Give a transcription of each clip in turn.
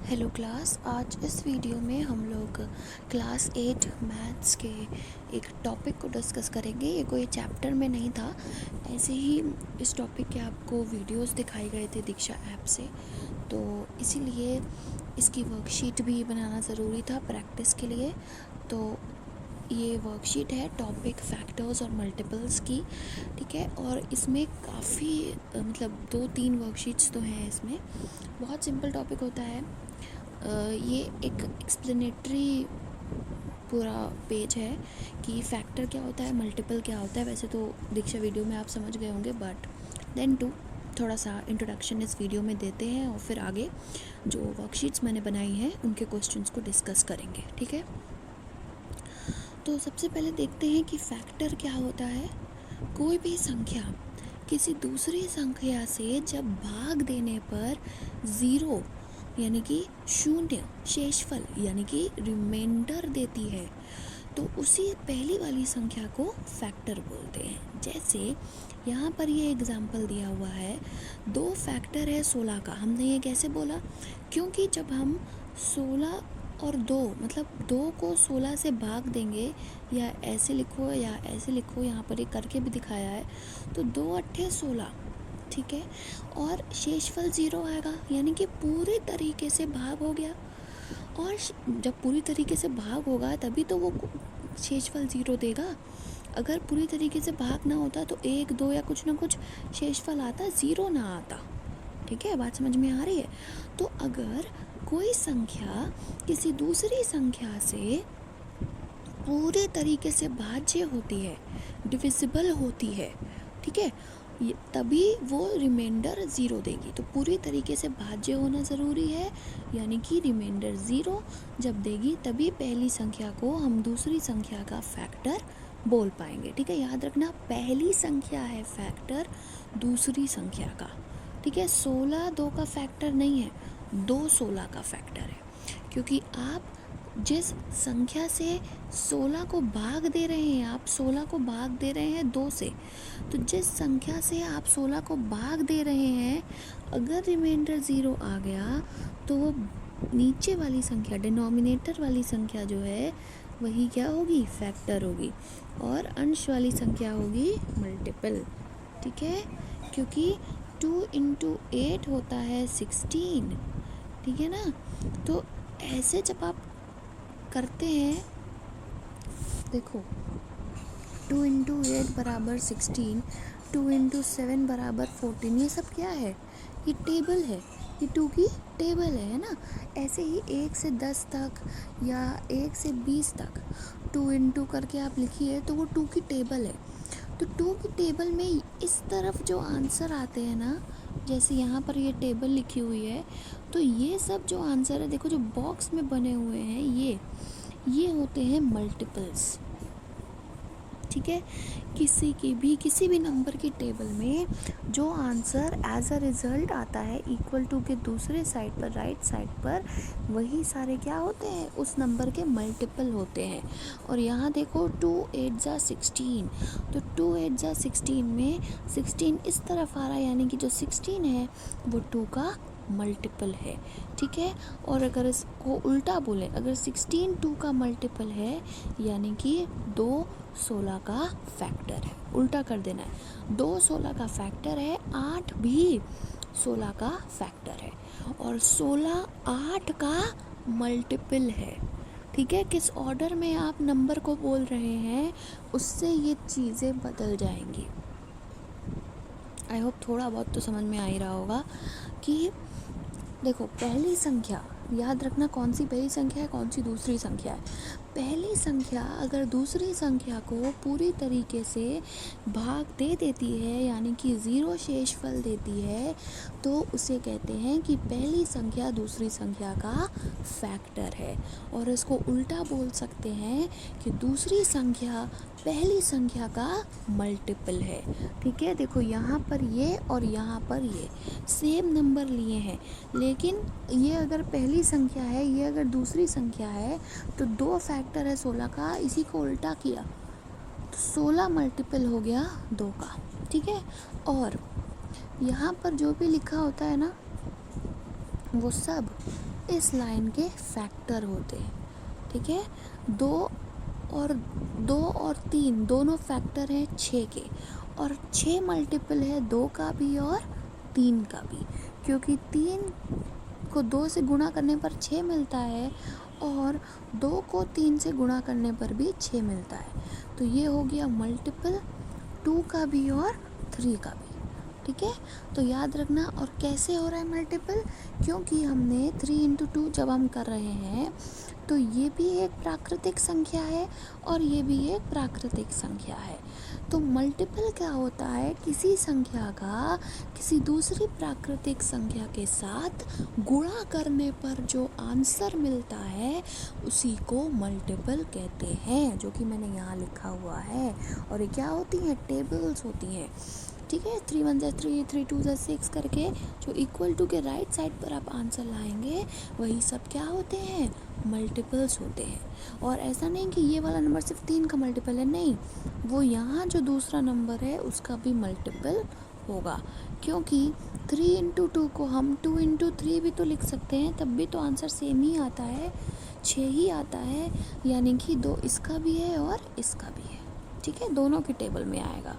Hello class. आज इस video में हम लोग क्लास 8 मैथ्स के एक टॉपिक को डिस्कस करेंगे। ये कोई चैप्टर में नहीं था, ऐसे ही इस टॉपिक के आपको वीडियोस दिखाए गए थे दीक्षा ऐप से, तो इसीलिए इसकी वर्कशीट भी बनाना ज़रूरी था प्रैक्टिस के लिए। तो ये वर्कशीट है टॉपिक फैक्टर्स और मल्टीपल्स की, ठीक है। और इसमें काफ़ी मतलब 2-3 वर्कशीट्स तो हैं इसमें। बहुत सिंपल टॉपिक होता है। ये एक एक्सप्लेनेटरी पूरा पेज है कि फैक्टर क्या होता है, मल्टीपल क्या होता है। वैसे तो दीक्षा वीडियो में आप समझ गए होंगे, बट देन थोड़ा सा इंट्रोडक्शन इस वीडियो में देते हैं और फिर आगे जो वर्कशीट्स मैंने बनाई हैं उनके क्वेश्चंस को डिस्कस करेंगे, ठीक है। तो सबसे पहले देखते हैं कि फैक्टर क्या होता है। कोई भी संख्या किसी दूसरी संख्या से जब भाग देने पर ज़ीरो यानी कि शून्य शेषफल यानी कि रिमाइंडर देती है, तो उसी पहली वाली संख्या को फैक्टर बोलते हैं। जैसे यहाँ पर ये एग्जाम्पल दिया हुआ है, 2 फैक्टर है 16 का। हमने ये कैसे बोला? क्योंकि जब हम 16 और 2 मतलब 2 को 16 से भाग देंगे, या ऐसे लिखो या ऐसे लिखो, यहाँ पर एक करके भी दिखाया है, तो 2 अट्ठे 16, ठीक है। और शेषफल 0 आएगा, यानी कि पूरी तरीके से भाग हो गया। और जब पूरी तरीके से भाग होगा तभी तो वो शेषफल 0 देगा। अगर पूरी तरीके से भाग ना होता तो 1 2 या कुछ ना कुछ शेषफल आता, 0 ना आता, ठीक है। बात समझ में आ रही है? तो अगर कोई संख्या किसी दूसरी संख्या से पूरे तरीके से भाज्य होती है, डिविजिबल होती है, ठीक है, तभी वो रिमाइंडर 0 देगी। तो पूरी तरीके से भाज्य होना ज़रूरी है, यानी कि रिमाइंडर 0 जब देगी तभी पहली संख्या को हम दूसरी संख्या का फैक्टर बोल पाएंगे, ठीक है। याद रखना, पहली संख्या है फैक्टर दूसरी संख्या का, ठीक है। 16 2 का फैक्टर नहीं है, 2 16 का फैक्टर है। क्योंकि आप जिस संख्या से 16 को भाग दे रहे हैं, आप 16 को भाग दे रहे हैं 2 से, तो जिस संख्या से आप 16 को भाग दे रहे हैं, अगर रिमाइंडर 0 आ गया तो वो नीचे वाली संख्या, डिनोमिनेटर वाली संख्या जो है वही क्या होगी? फैक्टर होगी। और अंश वाली संख्या होगी मल्टीपल, ठीक है। क्योंकि 2 × 8 होता है 16, ठीक है ना। तो ऐसे जब आप करते हैं, देखो 2 × 8 बराबर 16, 2 × 7 बराबर 14। ये सब क्या है? ये टेबल है, ये 2 की टेबल है ना। ऐसे ही 1 से 10 तक या 1 से 20 तक 2 × करके आप लिखिए तो वो 2 की टेबल है। तो 2 की टेबल में इस तरफ जो आंसर आते हैं ना, जैसे यहाँ पर ये टेबल लिखी हुई है, तो ये सब जो आंसर है, देखो जो बॉक्स में बने हुए हैं, ये होते हैं मल्टीपल्स, ठीक है। किसी भी नंबर की टेबल में जो आंसर एज अ रिज़ल्ट आता है इक्वल टू के दूसरे साइड पर, राइट साइड पर, वही सारे क्या होते हैं? उस नंबर के मल्टीपल होते हैं। और यहाँ देखो 2 8 जा 16, तो 2 8 जा 16 में 16 इस तरफ आ रहा है, यानी कि जो 16 है वो 2 का मल्टीपल है, ठीक है। और अगर इसको उल्टा बोलें, अगर 16 2 का मल्टीपल है, यानी कि 2 16 का फैक्टर है। उल्टा कर देना है, 2 16 का फैक्टर है, 8 भी 16 का फैक्टर है, और 16 8 का मल्टीपल है, ठीक है। किस ऑर्डर में आप नंबर को बोल रहे हैं उससे ये चीज़ें बदल जाएंगी। आई होप थोड़ा बहुत तो समझ में आ ही रहा होगा कि देखो, पहली संख्या याद रखना, कौन सी पहली संख्या है, कौन सी दूसरी संख्या है। पहली संख्या अगर दूसरी संख्या को पूरी तरीके से भाग दे देती है, यानी कि 0 शेषफल देती है, तो उसे कहते हैं कि पहली संख्या दूसरी संख्या का फैक्टर है। और इसको उल्टा बोल सकते हैं कि दूसरी संख्या पहली संख्या का मल्टीपल है, ठीक है। देखो यहाँ पर ये और यहाँ पर ये सेम नंबर लिए हैं, लेकिन ये अगर पहली संख्या है, ये अगर दूसरी संख्या है, तो 2 फैक्टर है 16 का, इसी को उल्टा किया तो 16 मल्टीपल हो गया 2 का, ठीक है। और यहाँ पर जो भी लिखा होता है ना, वो सब इस लाइन के फैक्टर होते हैं, ठीक है। दो और तीन दोनों फैक्टर हैं 6 के, और 6 मल्टीपल है 2 का भी और 3 का भी, क्योंकि 3 को 2 से गुणा करने पर 6 मिलता है और 2 को 3 से गुणा करने पर भी 6 मिलता है। तो ये हो गया मल्टीपल 2 का भी और 3 का भी, ठीक है। तो याद रखना। और कैसे हो रहा है मल्टीपल, क्योंकि हमने 3 इंटू 2 जब हम कर रहे हैं तो ये भी एक प्राकृतिक संख्या है और ये भी एक प्राकृतिक संख्या है। तो मल्टीपल क्या होता है, किसी संख्या का किसी दूसरी प्राकृतिक संख्या के साथ गुणा करने पर जो आंसर मिलता है उसी को मल्टीपल कहते हैं, जो कि मैंने यहाँ लिखा हुआ है। और ये क्या होती हैं, टेबल्स होती हैं, ठीक है। 3 1 3, 3 2 6 करके जो इक्वल टू के राइट साइड पर आप आंसर लाएंगे वही सब क्या होते हैं, मल्टीपल्स होते हैं। और ऐसा नहीं कि ये वाला नंबर सिर्फ 3 का मल्टीपल है, नहीं, वो यहाँ जो दूसरा नंबर है उसका भी मल्टीपल होगा, क्योंकि 3 इंटू 2 को हम 2 इंटू 3 भी तो लिख सकते हैं, तब भी तो आंसर सेम ही आता है, 6 ही आता है, यानी कि 2 इसका भी है और इसका भी है, ठीक है, दोनों की टेबल में आएगा।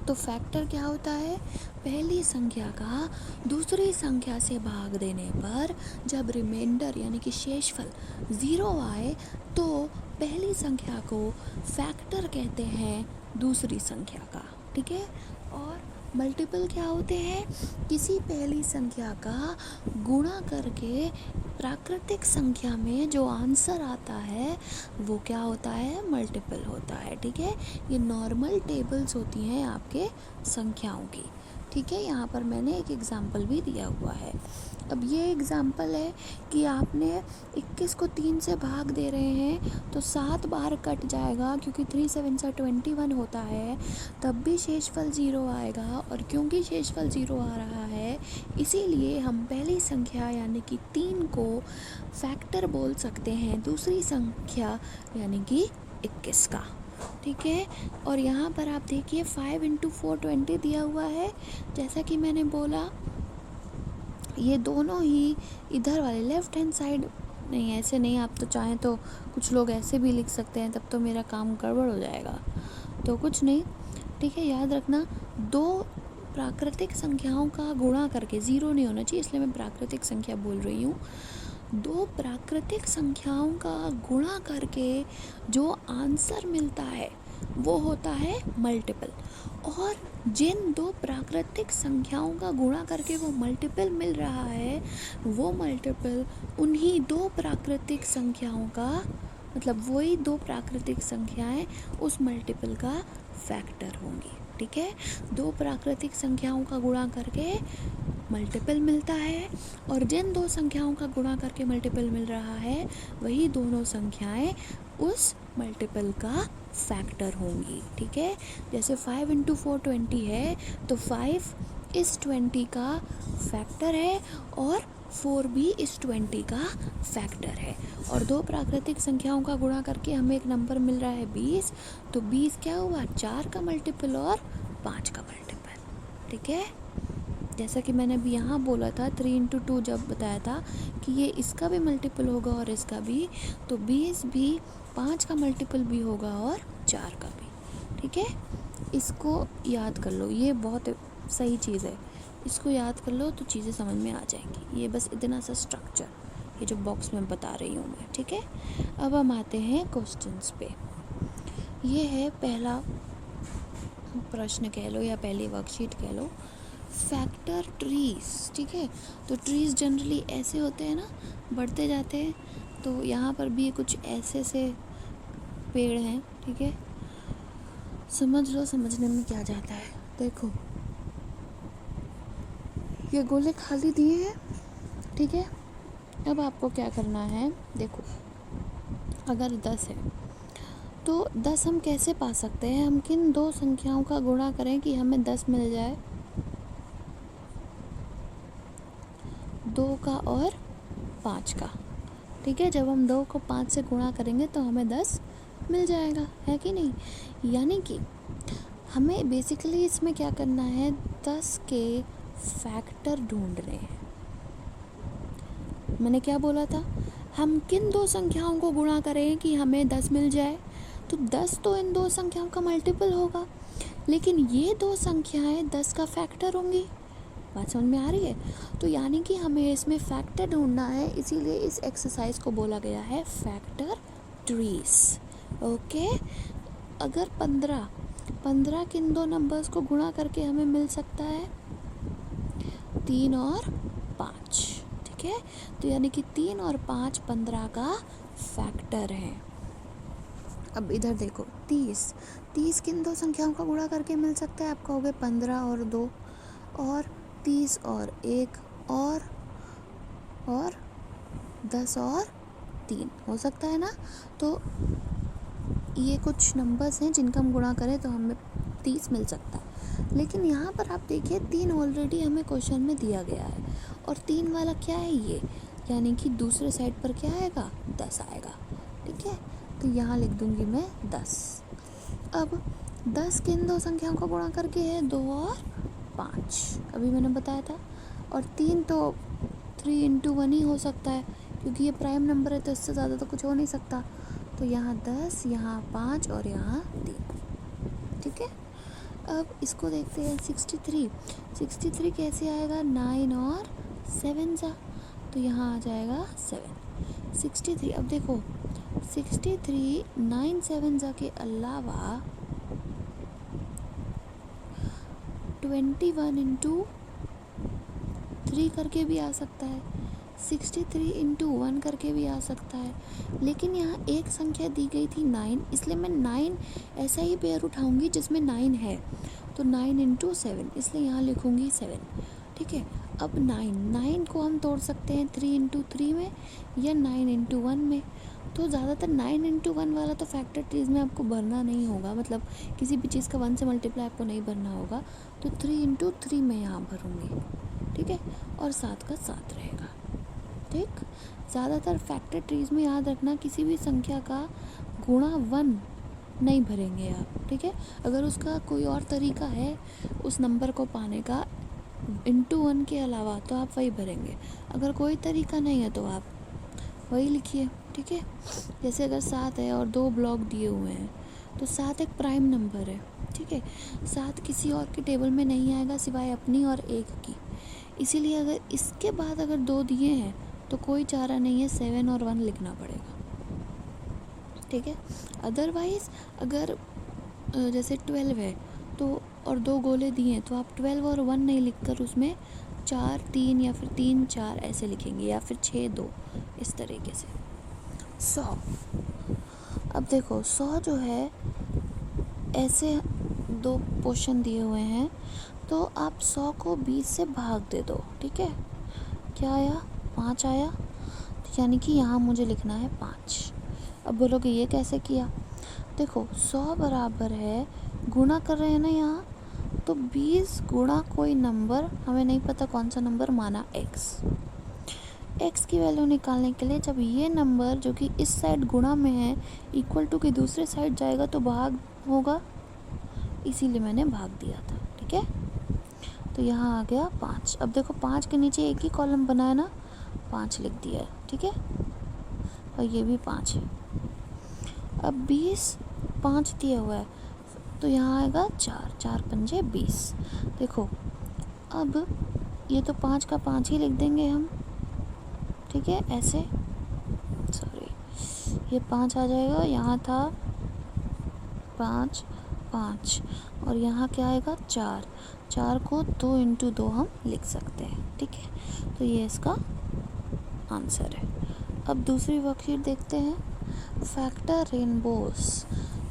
तो फैक्टर क्या होता है, पहली संख्या का दूसरी संख्या से भाग देने पर जब रिमाइंडर यानी कि शेषफल 0 आए तो पहली संख्या को फैक्टर कहते हैं दूसरी संख्या का, ठीक है। और मल्टीपल क्या होते हैं, किसी पहली संख्या का गुणा करके प्राकृतिक संख्या में जो आंसर आता है वो क्या होता है, मल्टीपल होता है, ठीक है। ये नॉर्मल टेबल्स होती हैं आपके संख्याओं की, ठीक है। यहाँ पर मैंने एक एग्जाम्पल भी दिया हुआ है। अब ये एग्जाम्पल है कि आपने 21 को 3 से भाग दे रहे हैं तो 7 बार कट जाएगा, क्योंकि 3 7 21 होता है, तब भी शेषफल 0 आएगा। और क्योंकि शेषफल 0 आ रहा है इसीलिए हम पहली संख्या यानी कि 3 को फैक्टर बोल सकते हैं दूसरी संख्या यानी कि 21 का, ठीक है। और यहाँ पर आप देखिए 5 इंटू 4 20 दिया हुआ है। जैसा कि मैंने बोला ये दोनों ही इधर वाले लेफ़्ट हैंड साइड, नहीं ऐसे नहीं, आप तो चाहें तो कुछ लोग ऐसे भी लिख सकते हैं, तब तो मेरा काम गड़बड़ हो जाएगा, तो कुछ नहीं, ठीक है। याद रखना, दो प्राकृतिक संख्याओं का गुणा करके, 0 नहीं होना चाहिए इसलिए मैं प्राकृतिक संख्या बोल रही हूँ, दो प्राकृतिक संख्याओं का गुणा करके जो आंसर मिलता है वो होता है मल्टीपल। और जिन दो प्राकृतिक संख्याओं का गुणा करके वो मल्टीपल मिल रहा है वो मल्टीपल उन्हीं दो प्राकृतिक संख्याओं का, मतलब वही दो प्राकृतिक संख्याएं उस मल्टीपल का फैक्टर होंगी, ठीक है। दो प्राकृतिक संख्याओं का गुणा करके मल्टीपल मिलता है और जिन दो संख्याओं का गुणा करके मल्टीपल मिल रहा है वही दोनों संख्याएं उस मल्टीपल का फैक्टर होंगी, ठीक है। जैसे 5 इंटू 4 20 है तो 5 इस 20 का फैक्टर है और 4 भी इस 20 का फैक्टर है। और दो प्राकृतिक संख्याओं का गुणा करके हमें एक नंबर मिल रहा है 20, तो 20 क्या हुआ, 4 का मल्टीपल और 5 का मल्टीपल, ठीक है। जैसा कि मैंने अभी यहाँ बोला था 3 इंटू 2 जब बताया था कि ये इसका भी मल्टीपल होगा और इसका भी, तो 20 भी 5 का मल्टीपल भी होगा और 4 का भी, ठीक है। इसको याद कर लो, ये बहुत सही चीज़ है, इसको याद कर लो तो चीज़ें समझ में आ जाएंगी। ये बस इतना सा स्ट्रक्चर, ये जो बॉक्स में बता रही हूँ मैं, ठीक है। अब हम आते हैं क्वेश्चंस पे। ये है पहला प्रश्न कह लो या पहली वर्कशीट कह लो, फैक्टर ट्रीज, ठीक है। तो ट्रीज जनरली ऐसे होते हैं ना, बढ़ते जाते हैं, तो यहाँ पर भी कुछ ऐसे से पेड़ हैं, ठीक है। समझ लो, समझने में क्या जाता है। देखो ये गोले खाली दिए हैं, ठीक है। अब आपको क्या करना है, देखो अगर 10 है तो 10 हम कैसे पा सकते हैं, हम किन दो संख्याओं का गुणा करें कि हमें 10 मिल जाए, 2 का और 5 का, ठीक है। जब हम 2 को 5 से गुणा करेंगे तो हमें 10 मिल जाएगा, है कि नहीं। यानी कि हमें बेसिकली इसमें क्या करना है, 10 के फैक्टर ढूंढने हैं, मैंने क्या बोला था, हम किन दो संख्याओं को गुणा करें कि हमें 10 मिल जाए, तो 10 तो इन दो संख्याओं का मल्टीपल होगा, लेकिन ये दो संख्याएं 10 का फैक्टर होंगी। बात समझ में आ रही है? तो यानी कि हमें इसमें फैक्टर ढूंढना है, इसीलिए इस एक्सरसाइज को बोला गया है फैक्टर ट्रीज। ओके, अगर 15 किन दो नंबर्स को गुणा करके हमें मिल सकता है, 3 और 5, ठीक है। तो यानी कि 3 और 5 15 का फैक्टर है। अब इधर देखो, 30 किन दो संख्याओं का गुणा करके मिल सकता है, आप कहोगे 15 और 2 और 30 और 1 और 10 और 3 हो सकता है ना। तो ये कुछ नंबर्स हैं जिनका हम गुणा करें तो हमें 30 मिल सकता है। लेकिन यहाँ पर आप देखिए 3 ऑलरेडी हमें क्वेश्चन में दिया गया है और 3 वाला क्या है ये, यानी कि दूसरे साइड पर क्या आएगा, 10 आएगा, ठीक है। तो यहाँ लिख दूँगी मैं 10। अब 10 किन दो संख्याओं का गुणा करके है, 2 और 5, अभी मैंने बताया था। और 3 तो 3 इंटू 1 ही हो सकता है, क्योंकि ये प्राइम नंबर है तो इससे ज़्यादा तो कुछ हो नहीं सकता। तो यहाँ 10, यहाँ 5 और यहाँ 3, ठीक है। अब इसको देखते हैं 63 कैसे आएगा, 9 और 7 जा, तो यहाँ आ जाएगा 7। 63, अब देखो 63 9 7 जा के अलावा 21 इंटू 3 करके भी आ सकता है, 63 इंटू 1 करके भी आ सकता है। लेकिन यहाँ एक संख्या दी गई थी 9, इसलिए मैं 9 ऐसा ही पेयर उठाऊंगी जिसमें 9 है, तो 9 इंटू 7, इसलिए यहाँ लिखूंगी 7, ठीक है। अब 9 को हम तोड़ सकते हैं 3 इंटू 3 में या 9 इंटू 1 में। तो ज़्यादातर 9 इंटू 1 वाला तो फैक्टर ट्रीज में आपको भरना नहीं होगा, मतलब किसी भी चीज़ का 1 से मल्टीप्लाई आपको नहीं भरना होगा। तो 3 इंटू 3 में यहाँ भरूँगी, ठीक है, और 7 का 7 रहेगा, ठीक। ज़्यादातर फैक्टर ट्रीज में याद रखना किसी भी संख्या का गुणा 1 नहीं भरेंगे आप, ठीक है। अगर उसका कोई और तरीका है उस नंबर को पाने का इंटू 1 के अलावा, तो आप वही भरेंगे। अगर कोई तरीका नहीं है तो आप वही लिखिए, ठीक है। जैसे अगर 7 है और 2 ब्लॉक दिए हुए हैं, तो 7 एक प्राइम नंबर है, ठीक है। 7 किसी और के टेबल में नहीं आएगा सिवाय अपनी और 1 की, इसीलिए अगर इसके बाद अगर 2 दिए हैं तो कोई चारा नहीं है, 7 और 1 लिखना पड़ेगा, ठीक है। अदरवाइज़ अगर जैसे 12 है तो और 2 गोले दिए हैं, तो आप 12 और 1 नहीं लिखकर उसमें 4 3 या फिर 3 4 ऐसे लिखेंगे, या फिर 6 2, इस तरीके से। 100, अब देखो 100 जो है, ऐसे 2 पोर्शन दिए हुए हैं, तो आप 100 को 20 से भाग दे दो, ठीक है। क्या आया, 5 आया, तो यानी कि यहाँ मुझे लिखना है 5। अब बोलोगे ये कैसे किया, देखो 100 बराबर है, गुणा कर रहे हैं ना यहाँ, तो 20 गुणा कोई नंबर, हमें नहीं पता कौन सा नंबर, माना x की वैल्यू निकालने के लिए जब ये नंबर जो कि इस साइड गुणा में है इक्वल टू के दूसरे साइड जाएगा तो भाग होगा, इसीलिए मैंने भाग दिया था, ठीक है। तो यहाँ आ गया 5। अब देखो 5 के नीचे एक ही कॉलम बना है ना, 5 लिख दिया है, ठीक है, और ये भी 5 है। अब 20 5 दिया हुआ है, तो यहाँ आएगा 4 पंजे 20। देखो अब ये तो 5 का 5 ही लिख देंगे हम, ठीक है, ऐसे, सॉरी ये 5 आ जाएगा, यहाँ था 5 5 और यहाँ क्या आएगा 4 को 2 इंटू 2 हम लिख सकते हैं, ठीक है। तो ये इसका आंसर है। अब दूसरी वर्कशीट देखते हैं, फैक्टर रेनबोस।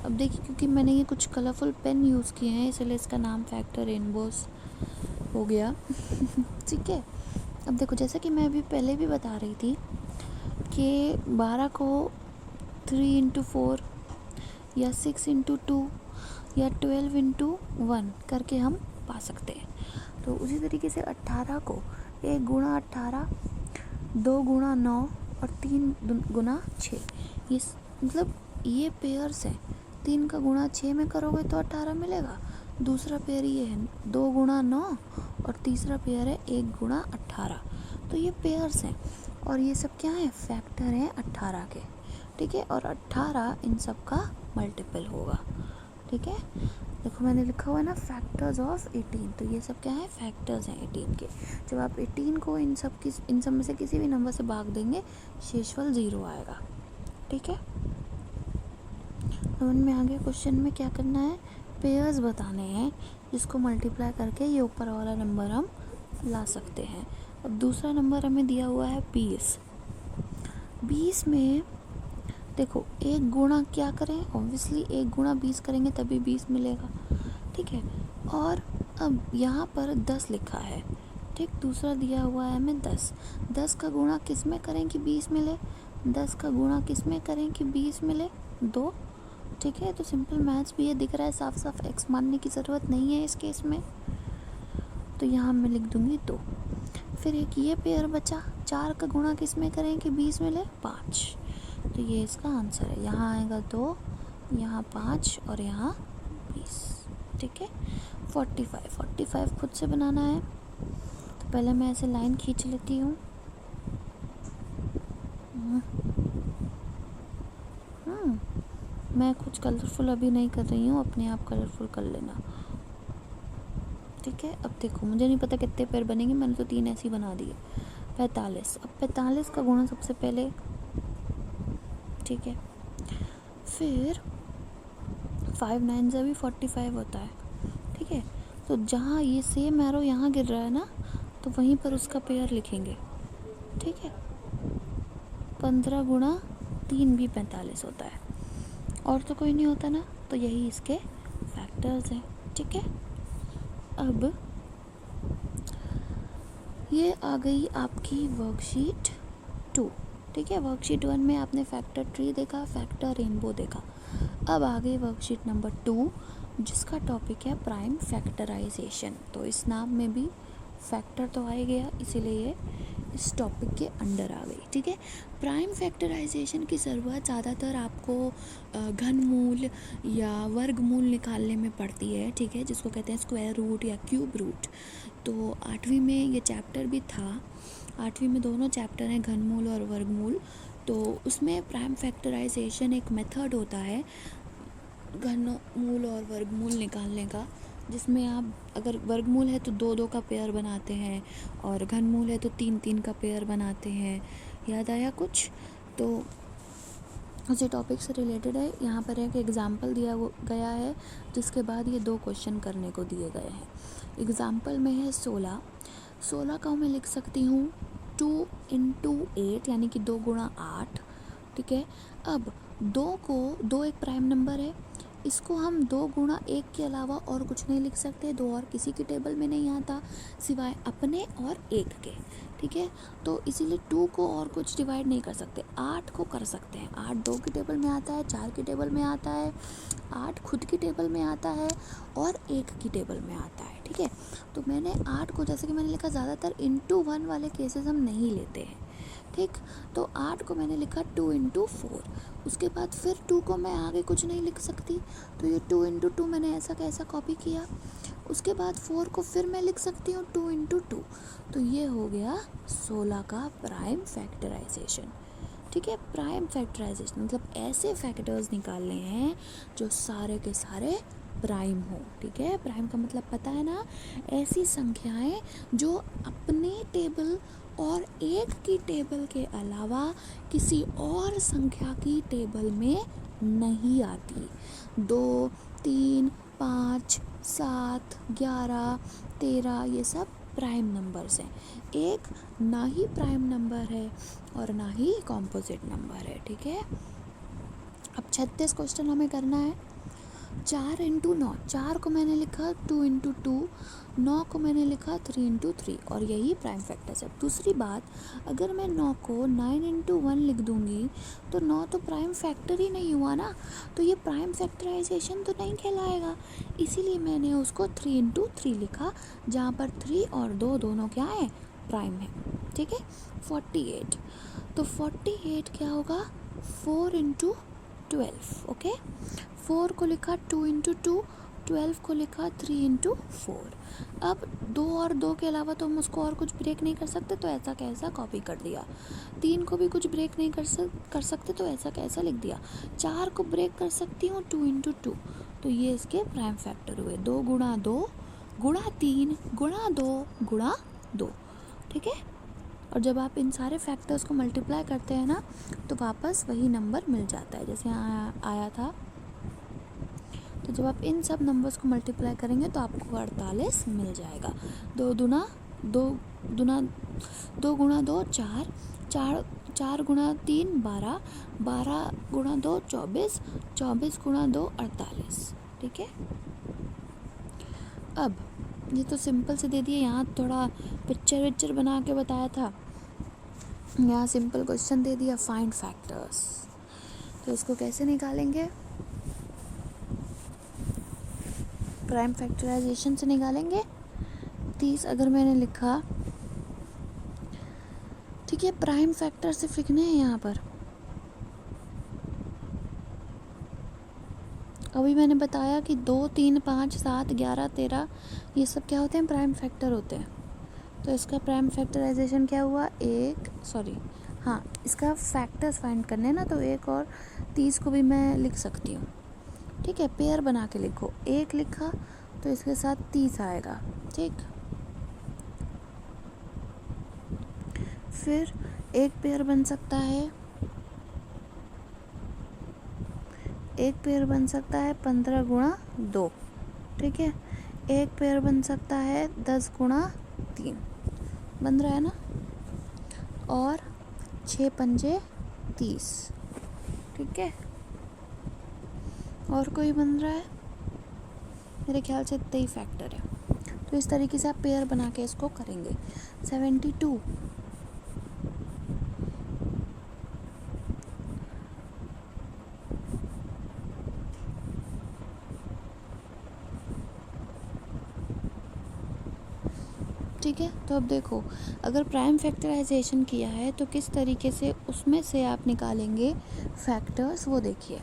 अब देखिए क्योंकि मैंने ये कुछ कलरफुल पेन यूज़ किए हैं इसलिए इसका नाम फैक्टर रेनबोस हो गया ठीक है। अब देखो जैसा कि मैं अभी पहले भी बता रही थी कि 12 को 3 इंटू 4 या 6 इंटू 2 या 12 इंटू 1 करके हम पा सकते हैं। तो उसी तरीके से 18 को 1 गुणा 18, 2 गुणा 9 और 3 गुणा 6, ये मतलब ये पेयर्स हैं। 3 का गुणा 6 में करोगे तो 18 मिलेगा। दूसरा पेयर ये है 2 गुणा 9 और तीसरा पेयर है 1 गुणा 18। तो ये पेयर्स हैं और ये सब क्या है, फैक्टर हैं 18 के, ठीक है। और 18 इन सब का मल्टीपल होगा, ठीक है। देखो मैंने लिखा हुआ है ना फैक्टर्स ऑफ 18, तो ये सब क्या है, फैक्टर्स हैं 18 के। जब आप 18 को इन सब में से किसी भी नंबर से भाग देंगे, शेषफल 0 आएगा, ठीक है। समझ में आ गया। क्वेश्चन में क्या करना है, पेयर्स बताने हैं जिसको मल्टीप्लाई करके ये ऊपर वाला नंबर हम ला सकते हैं। अब दूसरा नंबर हमें दिया हुआ है 20। 20 में देखो एक गुणा क्या करें, ऑब्वियसली 1 गुणा 20 करेंगे तभी 20 मिलेगा, ठीक है। और अब यहाँ पर 10 लिखा है, ठीक। दूसरा दिया हुआ है हमें 10। 10 का गुणा किस में करें कि 20 मिले, 10 का गुणा किस में करें कि 20 मिले, 2, ठीक है। तो सिंपल मैथ्स भी ये दिख रहा है, साफ साफ x मानने की ज़रूरत नहीं है इस केस में, तो यहाँ मैं लिख दूँगी 2। फिर एक ये पेयर बचा, 4 का गुणा किस में करें कि 20 मिले, 5, तो ये इसका आंसर है। यहाँ आएगा 2, यहाँ 5 और यहाँ 20, ठीक है। 45 खुद से बनाना है, तो पहले मैं ऐसे लाइन खींच लेती हूँ। मैं कुछ कलरफुल अभी नहीं कर रही हूँ, अपने आप कलरफुल कर लेना, ठीक है। अब देखो मुझे नहीं पता कितने पेयर बनेंगे, मैंने तो 3 ऐसे ही बना दिए। 45, अब 45 का गुणा सबसे पहले, ठीक है। फिर 5 9 से भी 45 होता है, ठीक है। तो जहाँ ये सेम एरो यहाँ गिर रहा है ना, तो वहीं पर उसका पेयर लिखेंगे, ठीक है। 15 गुणा 3 भी 45 होता है, और तो कोई नहीं होता ना, तो यही इसके फैक्टर्स हैं, ठीक है। अब ये आ गई आपकी वर्कशीट 2, ठीक है। वर्कशीट 1 में आपने फैक्टर ट्री देखा, फैक्टर रेनबो देखा। अब आ गई वर्कशीट नंबर 2, जिसका टॉपिक है प्राइम फैक्टराइजेशन। तो इस नाम में भी फैक्टर तो आ ही गया, इसीलिए ये इस टॉपिक के अंडर आ गई, ठीक है। प्राइम फैक्टराइजेशन की ज़रूरत ज़्यादातर आपको घनमूल या वर्गमूल निकालने में पड़ती है, ठीक है, जिसको कहते हैं स्क्वायर रूट या क्यूब रूट। तो 8वीं में ये चैप्टर भी था, 8वीं में दोनों चैप्टर हैं, घनमूल और वर्गमूल। तो उसमें प्राइम फैक्टराइजेशन एक मेथड होता है घनमूल और वर्गमूल निकालने का, जिसमें आप अगर वर्गमूल है तो 2 का पेयर बनाते हैं, और घनमूल है तो 3 का पेयर बनाते हैं। याद आया कुछ? तो उसी टॉपिक से रिलेटेड है। यहाँ पर एक एग्ज़ाम्पल दिया गया है, जिसके बाद ये 2 क्वेश्चन करने को दिए गए हैं। एग्ज़ाम्पल में है 16 का मैं लिख सकती हूँ 2 × 8, यानी कि 2 गुणा 8, ठीक है। अब 2 एक प्राइम नंबर है, इसको हम 2 गुणा 1 के अलावा और कुछ नहीं लिख सकते, 2 और किसी की टेबल में नहीं आता सिवाय अपने और 1 के, ठीक है। तो इसीलिए 2 को और कुछ डिवाइड नहीं कर सकते, 8 को कर सकते हैं। 8 2 की टेबल में आता है, 4 की टेबल में आता है, 8 खुद की टेबल में आता है और 1 की टेबल में आता है, ठीक है। तो मैंने 8 को, जैसे कि मैंने लिखा, ज़्यादातर × 1 वाले केसेस हम नहीं लेते हैं, ठीक। तो 8 को मैंने लिखा 2 × 4, उसके बाद फिर 2 को मैं आगे कुछ नहीं लिख सकती, तो ये 2 × 2 मैंने ऐसा कैसा कॉपी किया। उसके बाद 4 को फिर मैं लिख सकती हूँ 2 × 2, तो ये हो गया 16 का प्राइम फैक्टराइजेशन, ठीक है। प्राइम फैक्टराइजेशन मतलब ऐसे फैक्टर्स निकालने हैं जो सारे के सारे प्राइम हो, ठीक है। प्राइम का मतलब पता है ना, ऐसी संख्याएं जो अपने टेबल और 1 की टेबल के अलावा किसी और संख्या की टेबल में नहीं आती। 2 3 5 7 11 13 ये सब प्राइम नंबर्स हैं। 1 ना ही प्राइम नंबर है और ना ही कॉम्पोजिट नंबर है, ठीक है। अब 36 क्वेश्चन हमें करना है। 4 × 9, 4 को मैंने लिखा 2 × 2, 9 को मैंने लिखा 3 × 3, और यही प्राइम फैक्टर्स है। दूसरी बात, अगर मैं 9 को 9 × 1 लिख दूंगी तो 9 तो प्राइम फैक्टर ही नहीं हुआ ना, तो ये प्राइम फैक्टराइजेशन तो नहीं कहलाएगा। इसीलिए मैंने उसको 3 × 3 लिखा, जहाँ पर 3 और 2 दोनों क्या है, प्राइम है, ठीक है। 48, तो 48 क्या होगा, 4 × 12, ओके। 4 को लिखा 2 × 2, 12 को लिखा 3 इंटू 4। अब 2 और 2 के अलावा तो हम उसको और कुछ ब्रेक नहीं कर सकते, तो ऐसा कैसा कॉपी कर दिया। 3 को भी कुछ ब्रेक नहीं कर सकते, तो ऐसा कैसा लिख दिया। 4 को ब्रेक कर सकती हूँ 2 इंटू 2, तो ये इसके प्राइम फैक्टर हुए। 2 गुणा 2 गुणा 3 गुणा 2 गुणा 2, ठीक है। और जब आप इन सारे फैक्टर्स को मल्टीप्लाई करते हैं ना, तो वापस वही नंबर मिल जाता है जैसे यहाँ आया था। तो जब आप इन सब नंबर्स को मल्टीप्लाई करेंगे तो आपको 48 मिल जाएगा। 2 गुणा 2 4, 4 गुणा 3 12, 12 गुणा 2 24, 24 गुणा 2 48, ठीक है। अब ये तो सिंपल से दे दिए, यहाँ थोड़ा पिक्चर बना के बताया था, यहाँ सिंपल क्वेश्चन दे दिया फाइंड फैक्टर्स। तो इसको कैसे निकालेंगे, प्राइम फैक्टराइजेशन से निकालेंगे। 30 अगर मैंने लिखा, ठीक है, प्राइम फैक्टर सिर्फ लिखने हैं यहाँ पर। अभी मैंने बताया कि 2 3 5 7 11 13 ये सब क्या होते हैं, प्राइम फैक्टर होते हैं। तो इसका प्राइम फैक्टराइजेशन क्या हुआ, इसका फैक्टर्स फाइंड करने ना, तो 1 और 30 को भी मैं लिख सकती हूँ, ठीक है। पेयर बना के लिखो, 1 लिखा तो इसके साथ 30 आएगा, ठीक। फिर एक पेयर बन सकता है 15 गुणा 2, ठीक है। एक पेयर बन सकता है 10 गुणा 3, बन रहा है ना। और 6 पंजे 30, ठीक है। और कोई बन रहा है, मेरे ख्याल से इतने ही फैक्टर है। तो इस तरीके से आप पेयर बना के इसको करेंगे। 72, ठीक है। तो अब देखो, अगर प्राइम फैक्टराइजेशन किया है तो किस तरीके से उसमें से आप निकालेंगे फैक्टर्स, वो देखिए।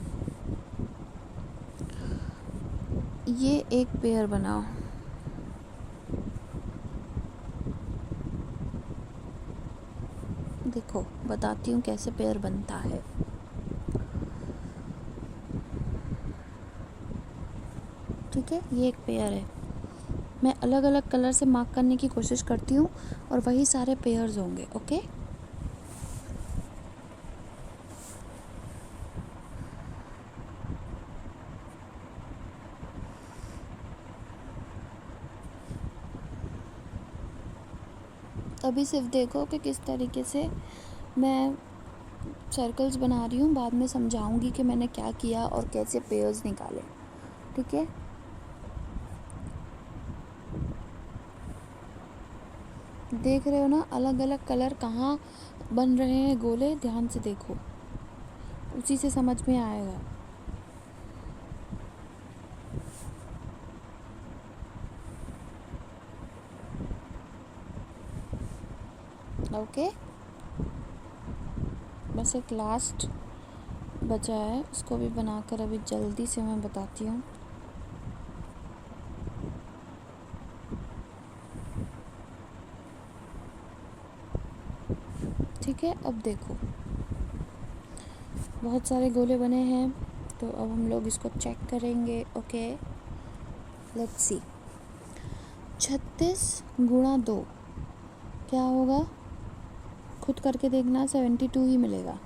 ये एक पेयर बनाओ, देखो बताती हूँ कैसे पेयर बनता है। ठीक है, ये एक पेयर है। मैं अलग अलग कलर से मार्क करने की कोशिश करती हूँ और वही सारे पेयर्स होंगे, ओके। अभी सिर्फ देखो कि किस तरीके से मैं सर्कल्स बना रही हूँ, बाद में समझाऊंगी कि मैंने क्या किया और कैसे पेयर्स निकाले, ठीक है। देख रहे हो ना अलग अलग कलर कहाँ बन रहे हैं गोले, ध्यान से देखो, उसी से समझ में आएगा। ओके, बस एक लास्ट बचा है, उसको भी बनाकर अभी जल्दी से मैं बताती हूँ। ठीक है, अब देखो बहुत सारे गोले बने हैं, तो अब हम लोग इसको चेक करेंगे। Okay, let's see. 36 गुणा 2 क्या होगा, खुद करके देखना, 72 ही मिलेगा।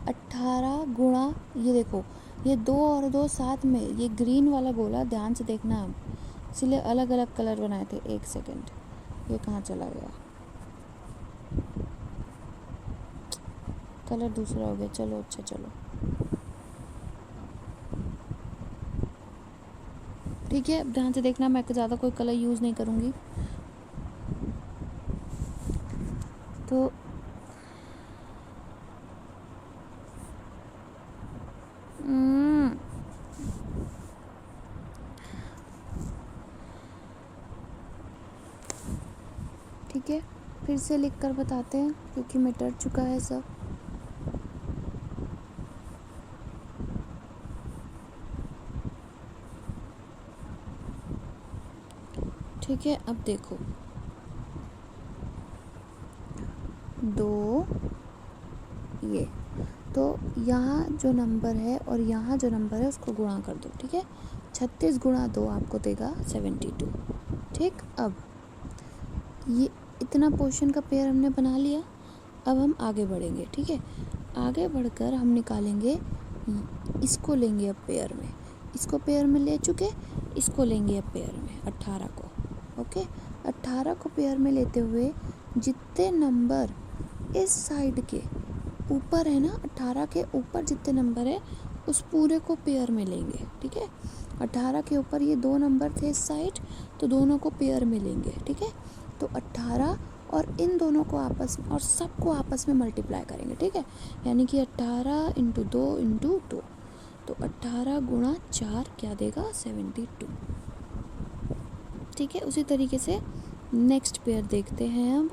18 गुणा, ये देखो, ये 2 और 2 साथ में, ये ग्रीन वाला गोला ध्यान से देखना, हम इसलिए अलग अलग कलर बनाए थे। एक सेकेंड, ये कहाँ चला गया, कलर दूसरा हो गया। चलो अच्छा, चलो ठीक है, अब ध्यान से देखना, मैं ज़्यादा कोई कलर यूज़ नहीं करूँगी। तो ठीक है, फिर से लिख कर बताते हैं क्योंकि मिट चुका है सब। ठीक है, अब देखो 2 ये, तो यहाँ जो नंबर है और यहाँ जो नंबर है उसको गुणा कर दो। ठीक है, 36 गुणा 2 आपको देगा 72। ठीक, अब ये इतना पोर्शन का पेयर हमने बना लिया। अब हम आगे बढ़ेंगे। ठीक है, आगे बढ़कर हम निकालेंगे, इसको लेंगे अब पेयर में, इसको पेयर में ले चुके, इसको लेंगे अब पेयर में 18 को। ओके, 18 को पेयर में लेते हुए जितने नंबर इस साइड के ऊपर है ना, 18 के ऊपर जितने नंबर है उस पूरे को पेयर में लेंगे। ठीक है, 18 के ऊपर ये 2 नंबर थे इस साइड, तो दोनों को पेयर में लेंगे। ठीक है, तो 18 और इन दोनों को आपस में और सबको आपस में मल्टीप्लाई करेंगे। ठीक है, यानी कि 18 इंटू 2 इंटू 2, तो 18 गुणा 4 क्या देगा 72। ठीक है, उसी तरीके से नेक्स्ट पेयर देखते हैं।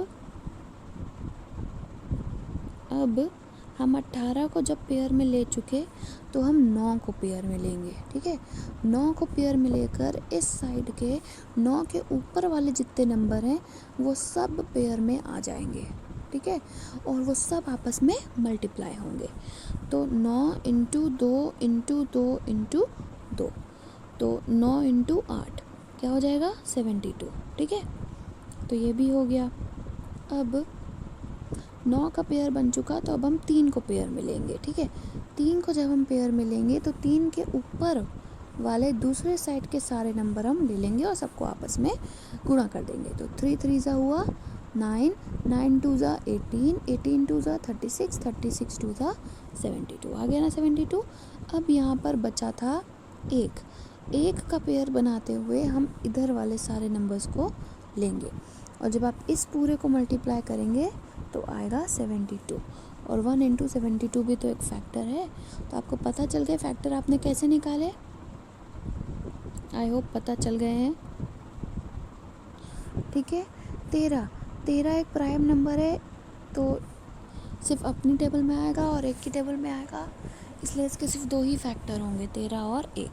अब हम 18 को जब पेयर में ले चुके तो हम 9 को पेयर में लेंगे। ठीक है, 9 को पेयर में लेकर इस साइड के 9 के ऊपर वाले जितने नंबर हैं वो सब पेयर में आ जाएंगे। ठीक है, और वो सब आपस में मल्टीप्लाई होंगे। तो 9 इंटू 2 इंटू 2 इंटू 2, तो 9 इंटू 8 क्या हो जाएगा 72। ठीक है, तो ये भी हो गया। अब 9 का पेयर बन चुका, तो अब हम 3 को पेयर में लेंगे। ठीक है, 3 को जब हम पेयर में लेंगे तो 3 के ऊपर वाले दूसरे साइड के सारे नंबर हम ले लेंगे और सबको आपस में गुणा कर देंगे। तो 3 3 ज़ा हुआ 9, 9 2 ज़ा 18, 18 2 ज़ा 36, 36 2 ज़ा 72। आ गया ना 72। अब यहाँ पर बचा था 1 का पेयर बनाते हुए हम इधर वाले सारे नंबर्स को लेंगे, और जब आप इस पूरे को मल्टीप्लाई करेंगे तो आएगा 72। और 1 इंटू 72 भी तो एक फैक्टर है। तो आपको पता चल गए फैक्टर आपने कैसे निकाले, आई होप पता चल गए हैं। ठीक है, 13 एक प्राइम नंबर है, तो सिर्फ अपनी टेबल में आएगा और 1 की टेबल में आएगा, इसलिए इसके सिर्फ 2 ही फैक्टर होंगे, 13 और 1।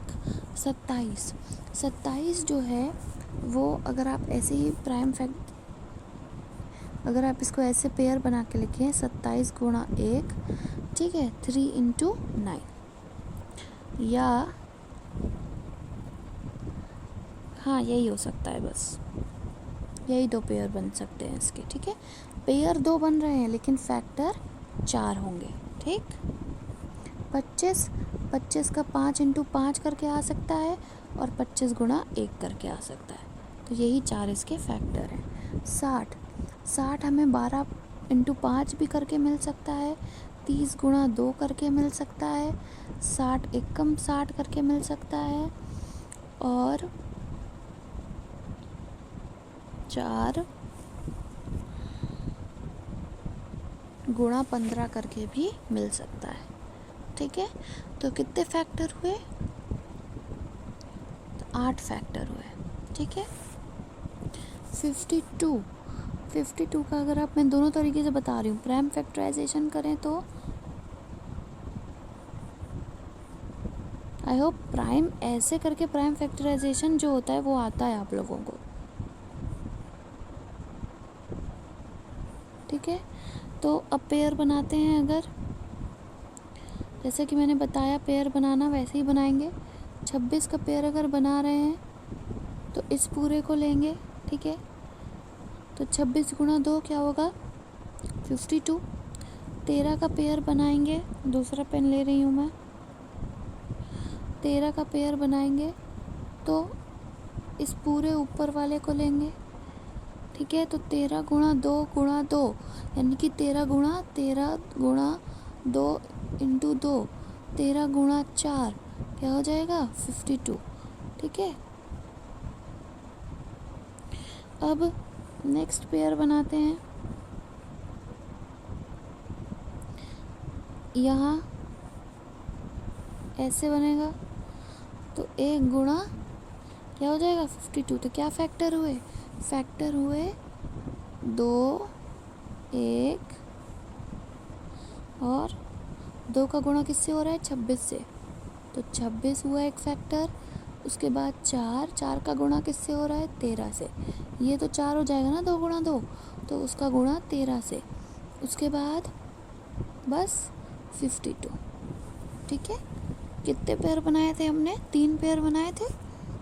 27 जो है वो अगर आप ऐसे ही अगर आप इसको ऐसे पेयर बना के लिखें 27 गुणा 1, ठीक है, 3 इंटू 9, या हाँ यही हो सकता है, बस यही 2 पेयर बन सकते हैं इसके। ठीक है, पेयर 2 बन रहे हैं लेकिन फैक्टर 4 होंगे। ठीक, 25 का 5 इंटू 5 करके आ सकता है और 25 गुणा 1 करके आ सकता है, तो यही 4 इसके फैक्टर हैं। 60 हमें 12 इंटू 5 भी करके मिल सकता है, 30 गुणा 2 करके मिल सकता है, 60 एकम 60 करके मिल सकता है, और 4 गुणा 15 करके भी मिल सकता है। ठीक है, तो कितने फैक्टर हुए, तो 8 फैक्टर हुए। ठीक है, 52 का अगर मैं दोनों तरीके से बता रही हूँ, प्राइम फैक्टराइजेशन करें तो आई होप प्राइम ऐसे करके प्राइम फैक्टराइजेशन जो होता है वो आता है आप लोगों को। ठीक है, तो अब पेयर बनाते हैं, अगर जैसे कि मैंने बताया पेयर बनाना वैसे ही बनाएंगे। 26 का पेयर अगर बना रहे हैं तो इस पूरे को लेंगे। ठीक है, तो 26 गुणा 2 क्या होगा 52। 13 का पेयर बनाएंगे, दूसरा पेन ले रही हूँ मैं, 13 का पेयर बनाएंगे तो इस पूरे ऊपर वाले को लेंगे। ठीक है, तो 13 गुणा 2 यानी कि 13 गुणा 2 इंटू 2, 13 गुणा 4 क्या हो जाएगा 52। ठीक है, अब नेक्स्ट पेयर बनाते हैं। यहाँ ऐसे बनेगा, तो 1 गुणा क्या हो जाएगा 52, तो क्या फैक्टर हुए 2, 1 और 2 का गुणा किससे हो रहा है 26 से, तो 26 हुआ एक फैक्टर, उसके बाद 4 का गुणा किससे हो रहा है? 13 से। ये तो 4 हो जाएगा ना, 2 गुणा 2, तो उसका गुणा 13 से। उसके बाद बस 52। ठीक है, कितने पेयर बनाए थे हमने? 3 पेयर बनाए थे।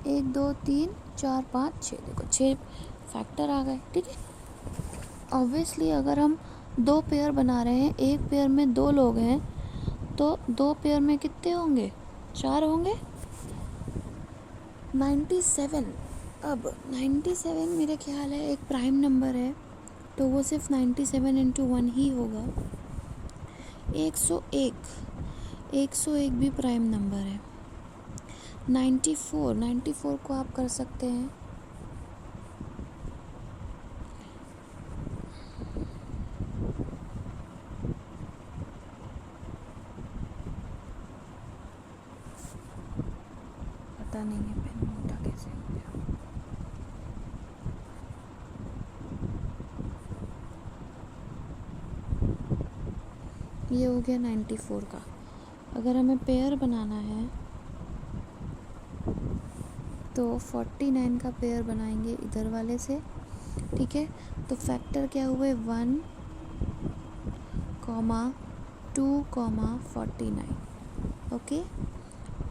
1 2 3 4 5 6, देखो 6 फैक्टर आ गए। ठीक है, ऑब्वियसली अगर हम 2 पेयर बना रहे हैं, एक पेयर में 2 लोग हैं, तो 2 पेयर में कितने होंगे? 4 होंगे। 97। अब 97 मेरे ख्याल है एक प्राइम नंबर है, तो वो सिर्फ 97 इंटू 1 ही होगा। 101 भी प्राइम नंबर है। 94 को आप कर सकते हैं। पता नहीं है पेन मोटा कैसे हो गया। ये हो गया 94 का। अगर हमें पेयर बनाना है तो 49 का पेयर बनाएंगे इधर वाले से। ठीक है, तो फैक्टर क्या हुए? 1, 2, 49। ओके,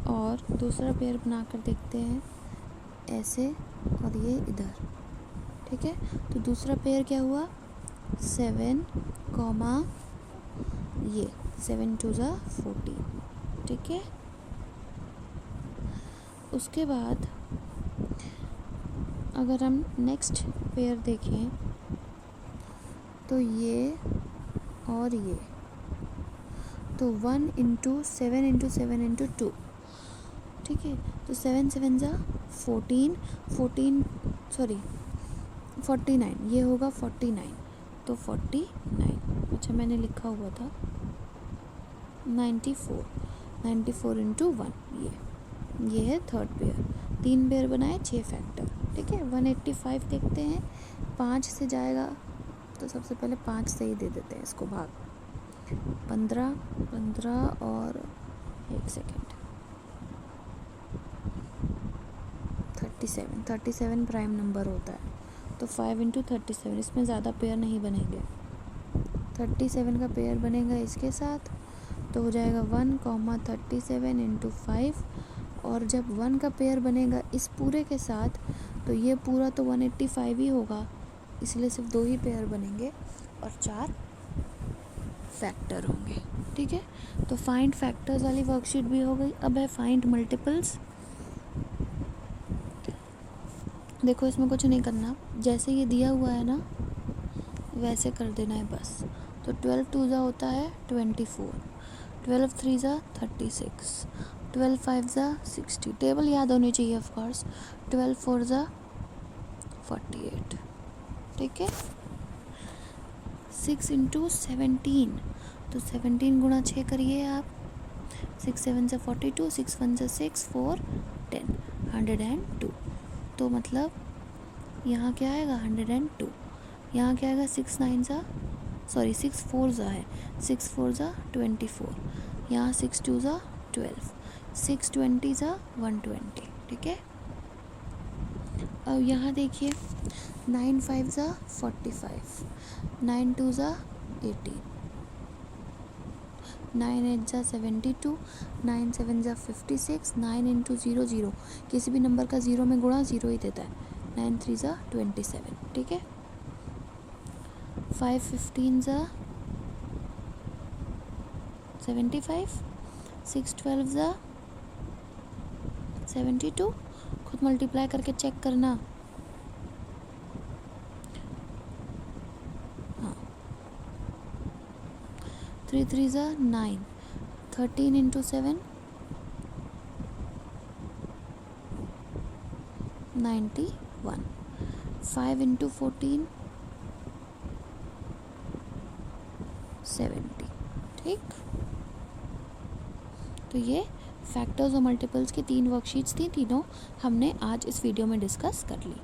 और दूसरा पेयर बनाकर देखते हैं ऐसे, और ये इधर। ठीक है, तो दूसरा पेयर क्या हुआ? 7, ये 7 2 14। ठीक है, उसके बाद अगर हम नेक्स्ट पेयर देखें तो ये और ये, तो 1 इंटू 7 इंटू 7 इंटू 2। ठीक है, तो 7 7 49, ये होगा 49, तो 49। अच्छा, मैंने लिखा हुआ था 94 इंटू 1। ये है थर्ड पेयर। 3 पेयर बनाए, 6 फैक्टर। ठीक है, 185 देखते हैं। 5 से जाएगा तो सबसे पहले 5 से ही दे देते हैं इसको भाग। 15 और 1 सेकेंड, 37 प्राइम नंबर होता है, तो 5 इंटू 37, इसमें ज़्यादा पेयर नहीं बनेंगे। 37 का पेयर बनेगा इसके साथ, तो हो जाएगा 1,37 इंटू 5। और जब 1 का पेयर बनेगा इस पूरे के साथ, तो ये पूरा तो 185 ही होगा, इसलिए सिर्फ 2 ही पेयर बनेंगे और 4 फैक्टर होंगे। ठीक है, तो फाइंड फैक्टर्स वाली वर्कशीट भी हो गई। अब है फाइंड मल्टीपल्स। देखो, इसमें कुछ नहीं करना, जैसे ये दिया हुआ है ना वैसे कर देना है बस। तो 12 2 होता है 24, 12 3 36, 12 5 60। टेबल याद होनी चाहिए ऑफ कोर्स। 12 4 48। ठीक है, 6 इंटू 17, तो 17 गुणा 6 करिए आप। 6 7 42, 6 1 6, 4 10, 102। तो मतलब यहाँ क्या आएगा? 102। यहाँ क्या आएगा? 6 4 है, 6 4 24। यहाँ 6 2 12, 6 20 120। ठीक है, अब यहाँ देखिए 9 5 45, 9 2 18, 9 8 72, 9 7 56, 9 इंटू 0 0, किसी भी नंबर का 0 में गुणा 0 ही देता है। 9 3 27। ठीक है, 5 15 75, 6 12 72। खुद मल्टीप्लाई करके चेक करना। हाँ, 3 3 9, 13 इंटू 7 91, 5 इंटू 14 70। ठीक, तो ये फैक्टर्स और मल्टीपल्स की 3 वर्कशीट्स थी, तीनों हमने आज इस वीडियो में डिस्कस कर ली।